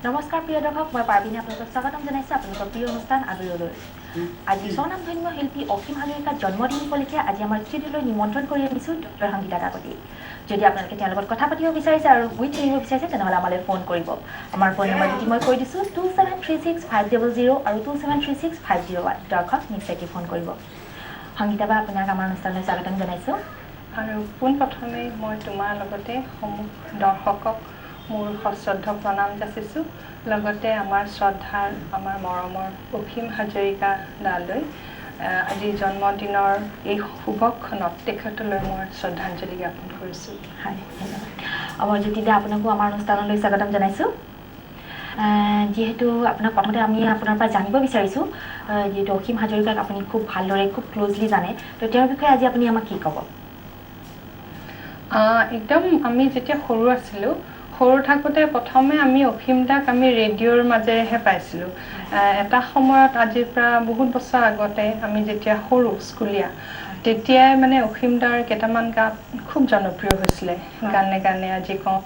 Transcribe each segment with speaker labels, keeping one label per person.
Speaker 1: নমস্কাৰ প্ৰিয় দৰ্শক, মই পাৰ্বিনী আপোনালোকক স্বাগতম জনাইছোঁ আপোনালোকৰ প্ৰিয় অনুষ্ঠান আদৰলৈ। আজি স্বনামধন্য শিল্পী অসীম হাজৰিকাৰ জন্মদিন উপলক্ষে আজি আমাৰ ষ্টুডিঅ'লৈ নিমন্ত্ৰণ কৰি আনিছোঁ ডক্টৰ সংগীতা কাকতি। যদি আপোনালোকে তেওঁৰ লগত কথা পাতিব বিচাৰিছে আৰু উইথ শুনিব বিচাৰিছে তেনেহ'লে আমালৈ ফোন কৰিব। আমাৰ ফোন নম্বৰ যদি মই কৈ দিছোঁ 2736-500 আৰু 2736-501। দৰ্শক নিশ্চয়কৈ ফোন কৰিব। সংগীতা বা আপোনাক আমাৰ অনুষ্ঠানলৈ স্বাগতম জনাইছোঁ।
Speaker 2: আৰু পোনপ্ৰথমে মই তোমাৰ লগতে সমূহ দৰ্শকক মোৰ সশ্ৰদ্ধ প্ৰণাম যাচিছোঁ। লগতে আমাৰ শ্ৰদ্ধাৰ আমাৰ মৰমৰ অসীম হাজৰিকা দালৈ আজি জন্মদিনৰ এই শুভক্ষণত তেখেতলৈ মই শ্ৰদ্ধাঞ্জলি জ্ঞাপন কৰিছোঁ।
Speaker 1: হয়, ধন্যবাদ। অমৰজ্যোতি দা, আপোনাকো আমাৰ অনুষ্ঠানলৈ স্বাগতম জনাইছোঁ। যিহেতু আপোনাক প্ৰথমতে আমি আপোনাৰ পৰা জানিব বিচাৰিছোঁ, যিহেতু অসীম হাজৰিকাক আপুনি খুব ভালদৰে খুব ক্ল'জলি জানে, তো তেওঁৰ বিষয়ে আজি আপুনি আমাক কি ক'ব?
Speaker 2: একদম আমি যেতিয়া সৰু আছিলোঁ, সৰু থাকোঁতে প্ৰথমে আমি অসীম দাক আমি ৰেডিঅ'ৰ মাজেৰেহে পাইছিলোঁ। এটা সময়ত আজিৰ পৰা বহুত বছৰ আগতে আমি যেতিয়া সৰু স্কুলীয়া, তেতিয়াই মানে অসীম দাৰ কেইটামান গান খুব জনপ্ৰিয় হৈছিলে। গানে গানে আজি কওঁ,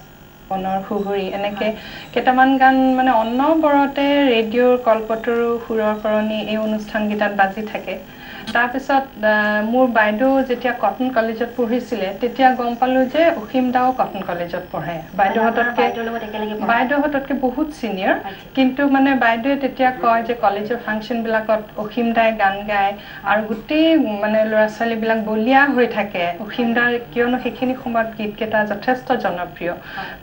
Speaker 2: মনৰ সুহুৰি, এনেকৈ কেইটামান গান মানে অনবৰতে ৰেডিঅ'ৰ কল্পতৰু সুৰৰ কৰণী এই অনুষ্ঠানকেইটাত বাজি থাকে। তাৰপিছত মোৰ বাইদেউ যেতিয়া কটন কলেজত পঢ়িছিলে, তেতিয়া গম পালোঁ যে অসীম দাও কটন কলেজত পঢ়ে। বাইদেউহঁততকৈ বহুত ছিনিয়ৰ, কিন্তু মানে বাইদেৱে তেতিয়া কয় যে কলেজৰ ফাংচনবিলাকত অসীম দাই গান গায় আৰু গোটেই মানে ল'ৰা ছোৱালীবিলাক বলিয়া হৈ থাকে অসীম দাৰ, কিয়নো সেইখিনি সময়ত গীতকেইটা যথেষ্ট জনপ্ৰিয়।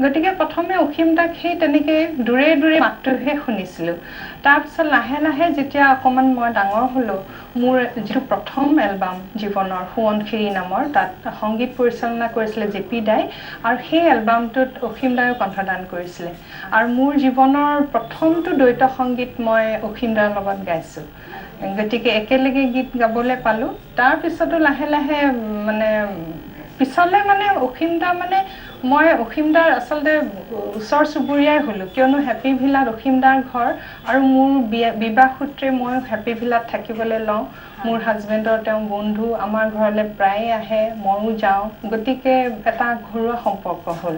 Speaker 2: গতিকে প্ৰথমে অসীম দাক সেই তেনেকৈ দূৰে দূৰে মাতটোহে শুনিছিলোঁ। তাৰপিছত লাহে লাহে যেতিয়া অকণমান মই ডাঙৰ হ'লোঁ, মোৰ যিটো প্ৰথম এলবাম জীৱনৰ সোৱণশিৰি নামৰ, তাত সংগীত পৰিচালনা কৰিছিলে জে.পি. দাই, আৰু সেই এলবামটোত অসীম দায়ো কণ্ঠদান কৰিছিলে। আৰু মোৰ জীৱনৰ প্ৰথমটো দ্বৈত সংগীত মই অসীম দাৰ লগত গাইছোঁ। গতিকে একেলগে গীত গাবলৈ পালোঁ। তাৰপিছতো লাহে লাহে মানে পিছলৈ মানে অসীম দা মানে মই অসীম দাৰ আচলতে ওচৰ চুবুৰীয়াই হ'লোঁ, কিয়নো হেপী ভিলাত অসীম দাৰ ঘৰ, আৰু মোৰ বিবাহ সূত্ৰে মই হেপী ভিলাত থাকিবলৈ লওঁ। মোৰ হাজবেণ্ডৰ তেওঁ বন্ধু আমাৰ ঘৰলৈ প্ৰায়ে আহে, ময়ো যাওঁ, গতিকে এটা ঘৰুৱা সম্পৰ্ক হ'ল।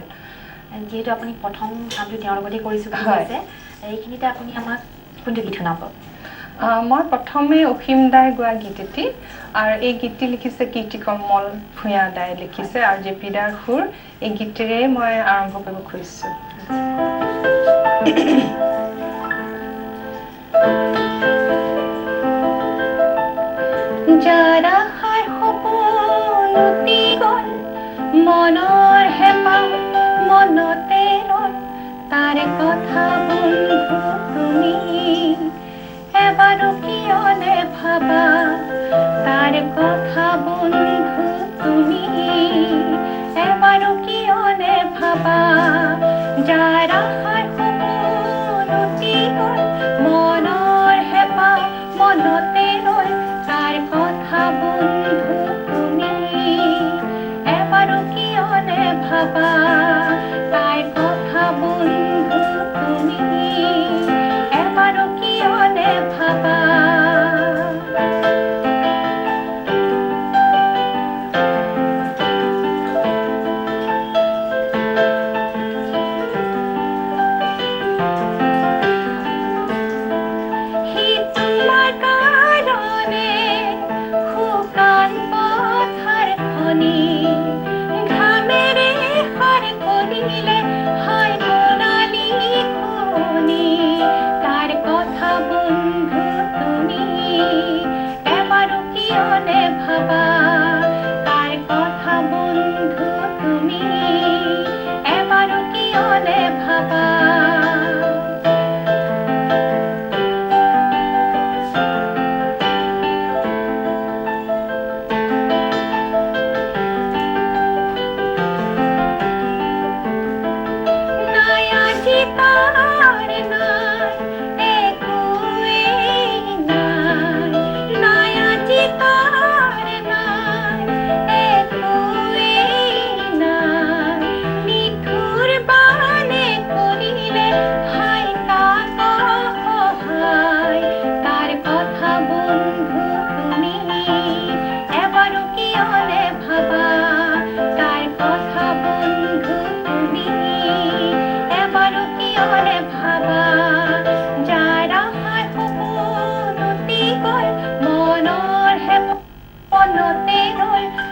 Speaker 1: যিহেতু আপুনি প্ৰথম কামটো তেওঁৰ লগতে কৰিছোঁ বুলি কৈছে, এইখিনিতে আপুনি আমাক কোনটো গীত শুনাব?
Speaker 2: মই প্ৰথমে অসীম দাই গোৱা গীত এটি, আৰু এই গীতটি লিখিছে কীৰ্তিকমল ভূঞা দাই লিখিছে, আৰু জে.পি. দাৰ সুৰ। এই গীতেৰেই মই আৰম্ভ কৰিব খুজিছোঁ। যাৰ আশাৰ সপোন উটি গ'ল, মনৰ হেঁপাহ মনতে ৰ'ল, তাৰে কথা বন্ধু তুমি এবাৰো কিয় নেভাবা, তাৰ কথা বন্ধু তুমি এবাৰো কিয় নেভাবা। যাৰ আশাৰ সপোন উটি গ'ল, মনৰ হেঁপাহ মনতে ৰ'ল, তাৰ কথা বন্ধু তুমি এবাৰো কিয় নেভাবা, তাৰ কথা বন্ধু তুমি এবাৰো কিয় নেভাবা।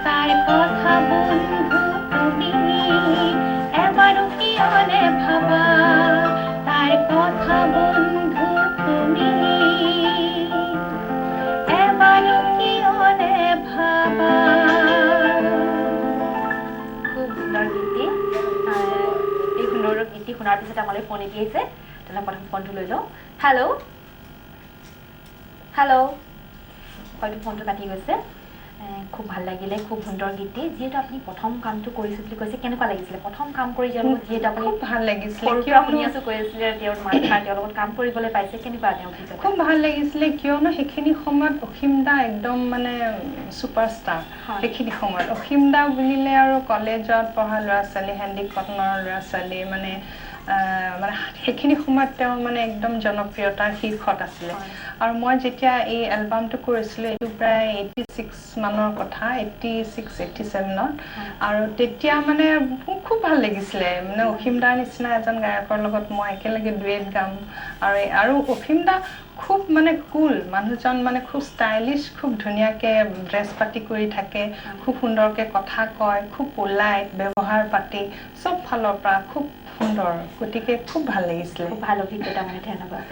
Speaker 2: তাৰ কথা বন্ধু তুমি এবাৰো কিয়নে ভাবা তাৰ কথা বন্ধু তুমি এবাৰো কিয়নে ভাবা
Speaker 1: খুব সুন্দৰ গীতি এই সুন্দৰ গীতি শুনাৰ পিছত আমালৈ ফোন এটি আহিছে তেনে প্ৰথম ফোনটো লৈ লওঁ হেল্ল' হেল্ল' হয়তো ফোনটো কাটি গৈছে খুব ভাল লাগিলে খুব সুন্দৰ গীতি যিহেতু আপুনি প্ৰথম কামটো কৰিছে বুলি কৈছে কেনেকুৱা লাগিছিলে প্ৰথম কাম কৰি যিহেতু আপুনি
Speaker 2: খুব ভাল লাগিছিলে
Speaker 1: কিয় শুনি আছো কৈ আছিলে তেওঁৰ মাতষাৰ তেওঁৰ লগত কাম কৰিবলৈ পাইছে কেনেকুৱা তেওঁ অভিজ্ঞতা
Speaker 2: খুব ভাল লাগিছিলে কিয়নো সেইখিনি সময়ত অসীম দা একদম মানে ছুপাৰষ্টাৰ সেইখিনি সময়ত অসীম দা বুলিলে আৰু কলেজত পঢ়া ল'ৰা ছোৱালী হেণ্ডিকটনৰ ল'ৰা ছোৱালী মানে সেইখিনি সময়ত তেওঁ মানে একদম জনপ্ৰিয়তাৰ শীৰ্ষত আছিলে আৰু মই যেতিয়া এই এলবামটো কৰিছিলোঁ এইটো প্ৰায় 86 মানৰ কথা 86-87ত আৰু তেতিয়া মানে খুব ভাল লাগিছিলে মানে অসীম দাৰ নিচিনা এজন গায়কৰ লগত মই একেলগে ডুৱেট গাম আৰু অসীম দা খুব মানে কুল মানুহজন মানে খুব ষ্টাইলিছ খুব ধুনীয়াকৈ ড্ৰেছ পাতি কৰি থাকে খুব সুন্দৰকৈ কথা কয় খুব পোলাইট ব্যৱহাৰ পাতি চব ফালৰ পৰা খুব সুন্দৰ গতিকে খুব ভাল লাগিছিলে
Speaker 1: খুব ভাল অভিজ্ঞতা মানে ধন্যবাদ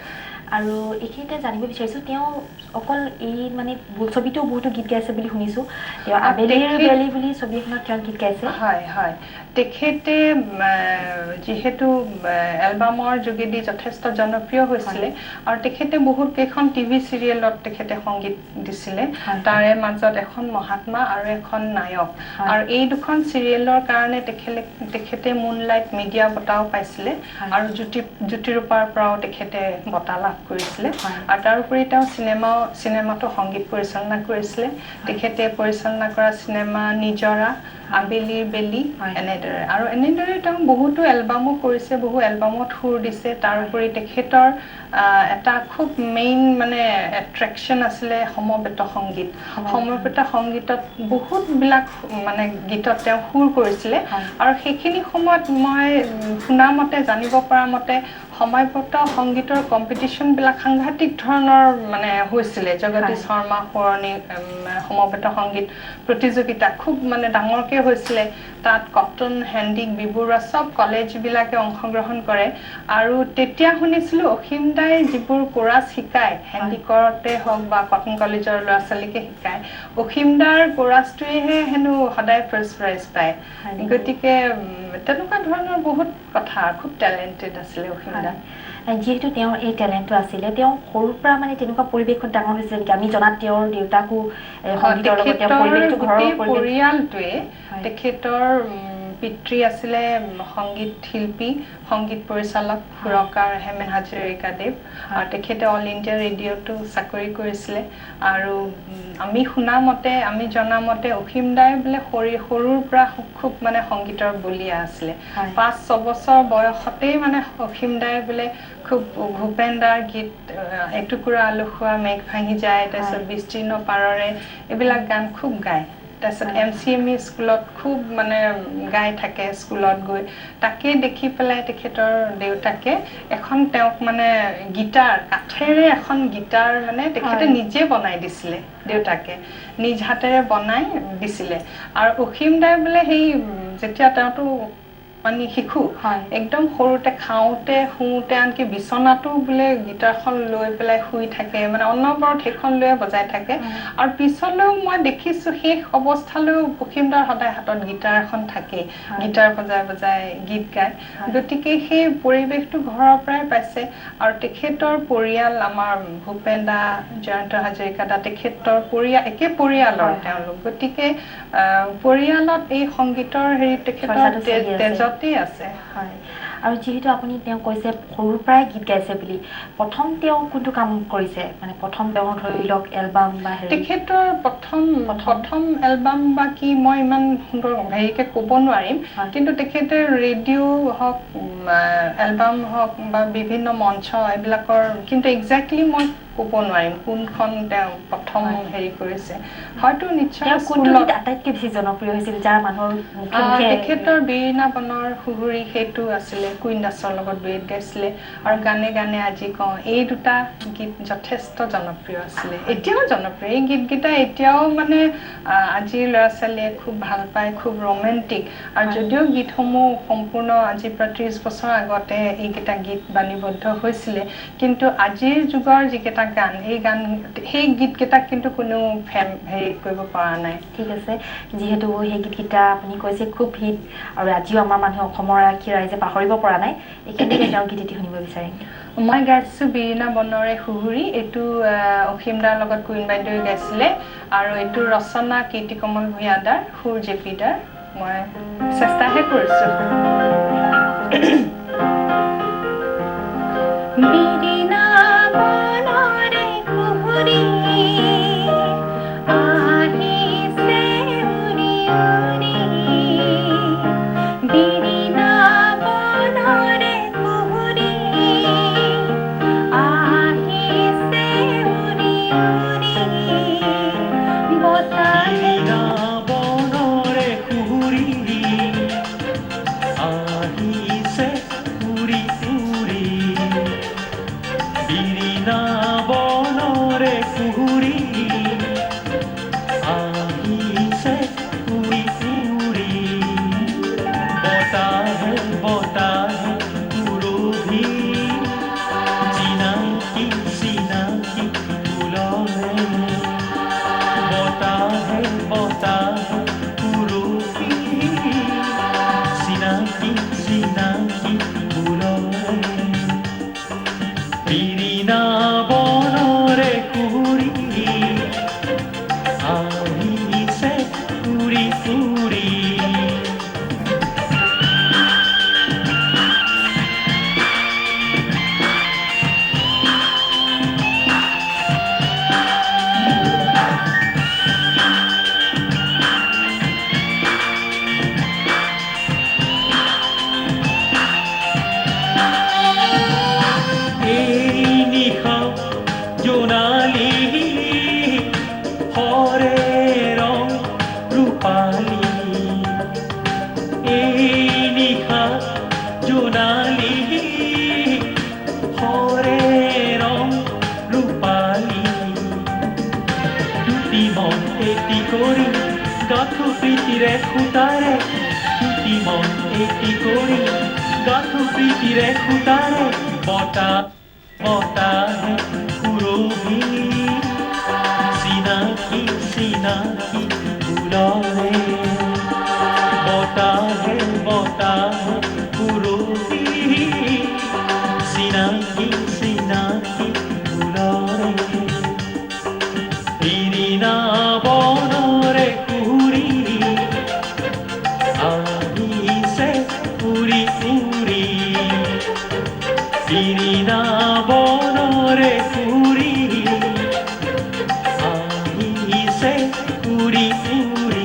Speaker 1: আৰু এইখিনিতে জানিব বিচাৰিছোঁ তেওঁ অকল এই মানে ছবিটো বহুতো গীত গাইছে বুলি শুনিছোঁ তেওঁ আবেলিৰ বেলি বুলি ছবি এখনত তেওঁ গীত গাইছে
Speaker 2: হয় হয় তেখেতে যিহেতু এলবামৰ যোগেদি যথেষ্ট জনপ্ৰিয় হৈছিলে আৰু তেখেতে বহুত কেইখন টিভি চিৰিয়েলত তেখেতে সংগীত দিছিলে তাৰে মাজত এখন মহাত্মা আৰু এখন নায়ক আৰু এই দুখন চিৰিয়েলৰ কাৰণে তেখেতে মুনলাইট মিডিয়া বঁটাও পাইছিলে আৰু জ্যোতিৰূপাৰ পৰাও তেখেতে বঁটা লাভ কৰিছিলে আৰু তাৰোপৰি তেওঁ চিনেমাটো সংগীত পৰিচালনা কৰিছিলে তেখেতে পৰিচালনা কৰা চিনেমা নিজৰা আবেলিৰ বেলি এনেদৰে আৰু এনেদৰে তেওঁ বহুতো এলবামো কৰিছে বহু এলবামত সুৰ দিছে তাৰোপৰি তেখেতৰ এটা খুব মেইন মানে এট্ৰেকশ্যন আছিলে সমবেত সংগীত সমবেত সংগীতত বহুতবিলাক মানে গীতত তেওঁ সুৰ কৰিছিলে আৰু সেইখিনি সময়ত মই শুনা মতে জানিব পৰা মতে সমবেত সংগীতৰ কম্পিটিশ্যনবিলাক সাংঘাতিক ধৰণৰ মানে হৈছিলে জগদীশ শৰ্মা সোঁৱৰণী সমবেত সংগীত প্ৰতিযোগিতা খুব মানে ডাঙৰকৈ হৈছিলে তাত কটন হেণ্ডিক বিবৰুৱা চব কলেজবিলাকে অংশগ্ৰহণ কৰে আৰু তেতিয়া শুনিছিলোঁ অসীম দাই যিবোৰ কোৰাছ শিকায় হেণ্ডিকতে হওক বা কটন কলেজৰ ল'ৰা ছোৱালীকে শিকায় অসীম দাৰ কোৰাছটোৱেহে হেনো সদায় ফাৰ্ষ্ট প্ৰাইজ পায় গতিকে তেনেকুৱা ধৰণৰ বহুত কথা খুব টেলেণ্টেড আছিলে অসীম দা
Speaker 1: যিহেতু তেওঁৰ এই টেলেণ্টটো আছিলে তেওঁ সৰুৰ পৰা মানে তেনেকুৱা পৰিৱেশত ডাঙৰ হৈছিলে নেকি আমি জনাত তেওঁৰ দেউতাকো
Speaker 2: পৰিয়ালটোৱে তেখেতৰ পিতৃ আছিলে সংগীত শিল্পী সংগীত পৰিচালক সুৰকাৰ হেমেন হাজৰিকাদেৱ আৰু তেখেতে অল ইণ্ডিয়া ৰেডিঅ'টো চাকৰি কৰিছিলে আৰু আমি শুনা মতে আমি জনা মতে অসীম দাই বোলে সৰুৰ পৰা খুব মানে সংগীতৰ বলিয়া আছিলে 5-6 বছৰ বয়সতেই মানে অসীম দাই বোলে খুব ভূপেন দাৰ গীত এটুকুৰা আলসুৱা মেঘ ভাঙি যায় তাৰপিছত বিস্তীৰ্ণ পাৰৰে এইবিলাক গান খুব গায় তাৰপিছত MCME স্কুলত খুব মানে গাই থাকে স্কুলত গৈ তাকে দেখি পেলাই তেখেতৰ দেউতাকে এখন তেওঁক মানে গীটাৰ কাঠেৰে এখন গীটাৰ মানে তেখেতে নিজে বনাই দিছিলে দেউতাকে নিজ হাতেৰে বনাই দিছিলে আৰু অসীম দাই বোলে সেই যেতিয়া তেওঁতো মানে শিশু একদম সৰুতে খাওঁতে শুওঁতে আনকি বিচনাটো বোলে গীটাৰখন লৈ পেলাই শুই থাকে মানে অনবৰত সেইখন লৈ বজাই থাকে আৰু পিছলৈও মই দেখিছোঁ শেষ অৱস্থালৈও অসীম দাৰ সদায় হাতত গীটাৰ এখন থাকে গীটাৰ বজাই বজাই গীত গায় গতিকে সেই পৰিৱেশটো ঘৰৰ পৰাই পাইছে আৰু তেখেতৰ পৰিয়াল আমাৰ ভূপেন দা জয়ন্ত হাজৰিকা দা তেখেতৰ একে পৰিয়ালৰ তেওঁলোক গতিকে পৰিয়ালত এই সংগীতৰ হেৰি তেখেতৰ তেজতেই আছে
Speaker 1: আৰু যিহেতু আপুনি তেওঁ কৈছে সৰুৰ পৰাই গীত গাইছে বুলি প্ৰথম তেওঁ কোনটো কাম কৰিছে মানে প্ৰথম তেওঁ ধৰি লওক এলবাম বা
Speaker 2: তেখেতৰ প্ৰথম এলবাম বা কি মই ইমান সুন্দৰ হেৰিকে ক'ব নোৱাৰিম কিন্তু তেখেতে ৰেডিঅ' হওক এলবাম হওক বা বিভিন্ন মঞ্চ এইবিলাকৰ কিন্তু একজেক্টলি মই ক'ব নোৱাৰিম কোনখন তেওঁ প্ৰথম হেৰি কৰিছে হয়তো নিশ্চয়
Speaker 1: আটাইতকৈ বেছি জনপ্ৰিয় হৈছিল যাৰ মানুহৰ
Speaker 2: তেখেতৰ বীৰিণা বনৰ সুহুৰি সেইটো আছিলে কুইন দাসৰ লগত ডুৱেট গাইছিলে আৰু গানে গানে আজি কওঁ এই দুটা গীত যথেষ্ট জনপ্ৰিয় আছিলে এতিয়াও জনপ্ৰিয় এই গীতকেইটা এতিয়াও মানে আজিৰ ল'ৰা ছোৱালীয়ে খুব ভাল পায়, খুব ৰোমেণ্টিক। আৰু যদিও গীতসমূহ সম্পূৰ্ণ আজিৰ পৰা 30 বছৰ আগতে এইকেইটা গীত বাণীবদ্ধ হৈছিলে, কিন্তু আজিৰ যুগৰ যিকেইটা গান, সেই গীতকেইটাক কিন্তু কোনো হেৰি কৰিব পৰা নাই।
Speaker 1: ঠিক আছে, যিহেতু সেই গীতকেইটা আপুনি কৈছে খুব হিট আৰু আজিও আমাৰ মানুহে অসমৰ ৰাইজে পাহৰিব পৰা নাই, এইখিনিতে তেওঁৰ গীত এটি শুনিব বিচাৰিম।
Speaker 2: মই গাইছোঁ বিৰিণা বনৰে সুহুৰি। এইটো অসীম দাৰ লগত কুইন বাইদেৱে গাইছিলে আৰু এইটো ৰচনা কীৰ্তিকমল ভূঞাদাৰ, সুৰ জেপি দাৰ। মই চেষ্টাহে কৰিছোঁ। বিৰিণা বনৰে সুহুৰি আহিছে উৰি উৰি, বিৰিণা বনৰে সুহুৰি আহিছে উৰি উৰি, বতাহে
Speaker 3: বনৰে সুহুৰি আহিছে উৰি উৰি, বিৰিণা বনৰে সুহুৰি আহিছে উৰি উৰি, বতাহে বতাহে উৰহি চিনাকি চিনাকি ফুলৰে, বতাহে বতাহে উৰহি চিনাকি চিনাকি ফুলৰে, বিৰিণা বনৰে সুহুৰি আহিছে উৰি উৰি। জোনালী হৰে ৰং ৰূপালী, এই নিশা জোনালী হৰে ৰং ৰূপালী, দুটি মন এটি কৰি গাঁঠো প্ৰীতিৰে সূতাৰে, দুটি মন এটি কৰি গাঁঠো প্ৰীতিৰে সূতাৰে, বতাহ বতাহে উৰহি চিনাকি চিনাকি ফুলৰে, বতাহে বতাহে উৰহি চিনাকি চিনাকি ফুলৰে, বিৰিণা বনৰে সুহুৰি আহিছে উৰি উৰি, বিৰিণা বনৰে সুহুৰি আহিছে উৰি উৰি।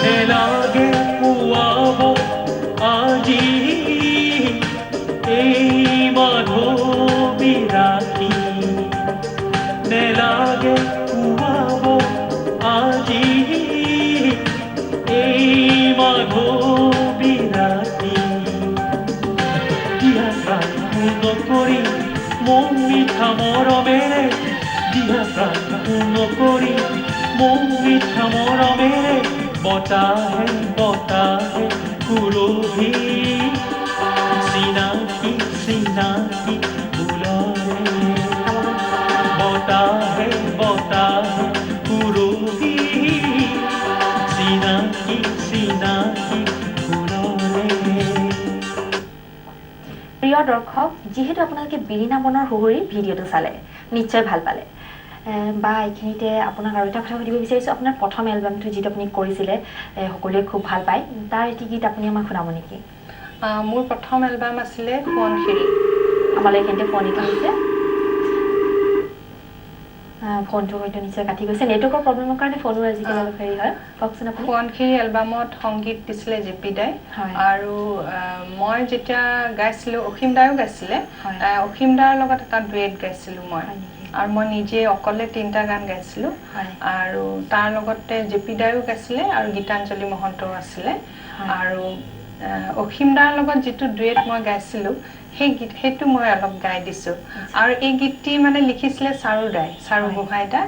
Speaker 3: নেলাগে পুৱাব আজি এই মাধৱী ৰাতি, নেলাগে পুৱাব আজি এই মাধৱী ৰাতি, দিয়া প্ৰাণ নকৰি মন মিঠা মৰমেৰে, দিয়া প্ৰাণ নকৰি মন মিঠা মৰমেৰে, বতাহে বতাহে উৰহি চিনাকি চিনাকি ফুলৰে, বতাহে বতাহে উৰহি চিনাকি চিনাকি ফুলৰে।
Speaker 1: প্ৰিয় দৰ্শক, যিহেতু আপোনালোকে বিৰিণা বনৰ সুহুৰিৰ ভিডিঅ'টো চালে, নিশ্চয় ভাল পালে। বা এইখিনিতে আপোনাক আৰু এটা কথা সুধিব বিচাৰিছোঁ, আপোনাৰ প্ৰথম এলবামটো যিটো আপুনি কৰিছিলে সকলোৱে খুব ভাল পায়, তাৰ এটি গীত আপুনি আমাক শুনাব নেকি?
Speaker 2: মোৰ প্ৰথম এলবাম আছিলে সোৱণশিৰি।
Speaker 1: আমালৈ এইখিনিতে ফোন এটা হৈছে। ফোনটো হয়তো নিশ্চয় কাটি গৈছে নেটৱৰ্কৰ প্ৰব্লেমৰ কাৰণে ফোনো আজিকালি অলপ হেৰি হয় কওকচোন আপুনি
Speaker 2: সোৱণশিৰি এলবামত সংগীত দিছিলে জেপি দাই
Speaker 1: হয়।
Speaker 2: আৰু মই যেতিয়া গাইছিলোঁ অসীম দায়ো গাইছিলে
Speaker 1: হয়।
Speaker 2: অসীম দাৰ লগত এটা ডুৱেট গাইছিলোঁ মই
Speaker 1: হয় নেকি?
Speaker 2: আৰু মই নিজে অকলে 3টা গান গাইছিলোঁ
Speaker 1: হয়।
Speaker 2: আৰু তাৰ লগতে জেপি দায়ো গাইছিলে আৰু গীতাঞ্জলি মহন্তও আছিলে
Speaker 1: হয়।
Speaker 2: আৰু অসীম দাৰ লগত যিটো ডুৱেট মই গাইছিলোঁ সেই গীত সেইটো মই অলপ গাই দিছোঁ আৰু এই গীতটি মানে লিখিছিলে চাৰুদাই চাৰু
Speaker 1: হয়।
Speaker 2: গোহাঁই দা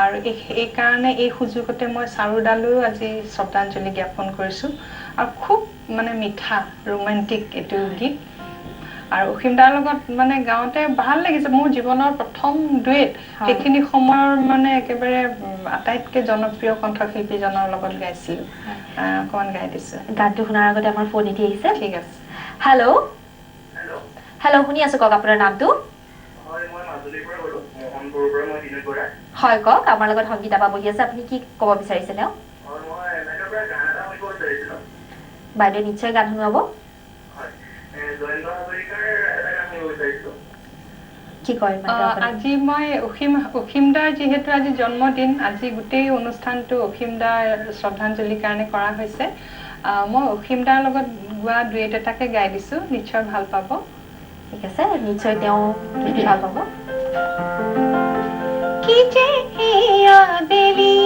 Speaker 2: আৰু এই কাৰণে এই সুযোগতে মই চাৰুদালৈও আজি শ্ৰদ্ধাঞ্জলি জ্ঞাপন কৰিছোঁ আৰু খুব মানে মিঠা ৰোমান্টিক এইটো গীত আৰু অসীম দাৰ লগত মানে গাওঁতে ভাল লাগিছে মোৰ জীৱনৰ প্ৰথম ডুৱেট সেইখিনি সময়ৰ মানে একেবাৰে আটাইতকৈ জনপ্ৰিয় কণ্ঠশিল্পীজনৰ লগত গাইছিলোঁ অকণমান গাই দিছোঁ
Speaker 1: গানটো শুনাৰ আগতে আমাৰ ফোন এটি আহিছে
Speaker 2: ঠিক আছে
Speaker 1: হেল্ল' হেল্ল' শুনি আছোঁ কওক আপোনাৰ নামটো হয় কওক আমাৰ লগত সংগীতা বা বহি আছে আপুনি কি ক'ব বিচাৰিছে তেওঁ বাইদেউ নিশ্চয় গান শুনাব কি কয়
Speaker 2: আজি মই অসীম দাৰ যিহেতু আজি জন্মদিন আজি গোটেই অনুষ্ঠানটো অসীম দাৰ শ্ৰদ্ধাঞ্জলিৰ কাৰণে কৰা হৈছে মই অসীম দাৰ লগত গোৱা ডুৱেট এটাকে গাই দিছোঁ নিশ্চয় ভাল পাব
Speaker 1: ঠিক আছে নিশ্চয় তেওঁ ভাল পাব
Speaker 2: কি যে আবেলি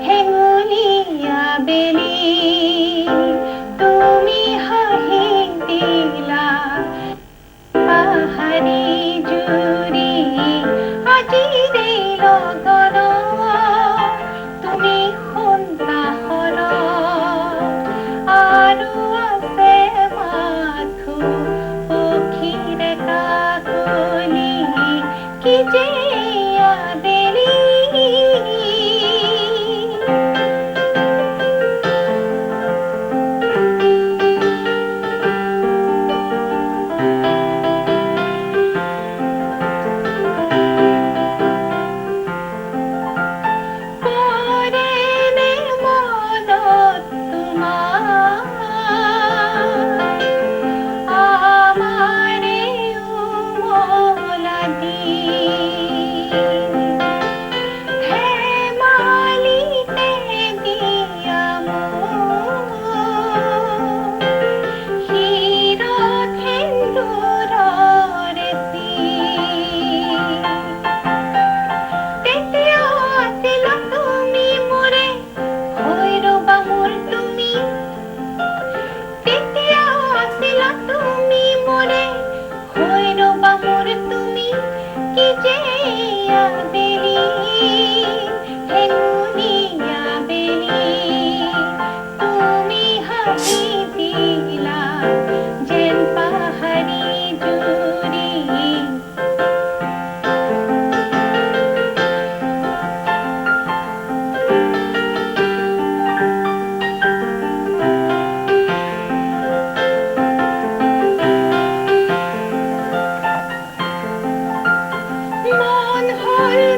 Speaker 2: হেঙুলীয়া বেলি তুমি হাঁহি দিলা পাহাৰী জুৰি আজিৰে লগন তুমি সন্তাসৰ আৰু আছে মাথো পক্ষীৰে কাকলি কি যে আবেলি মন হল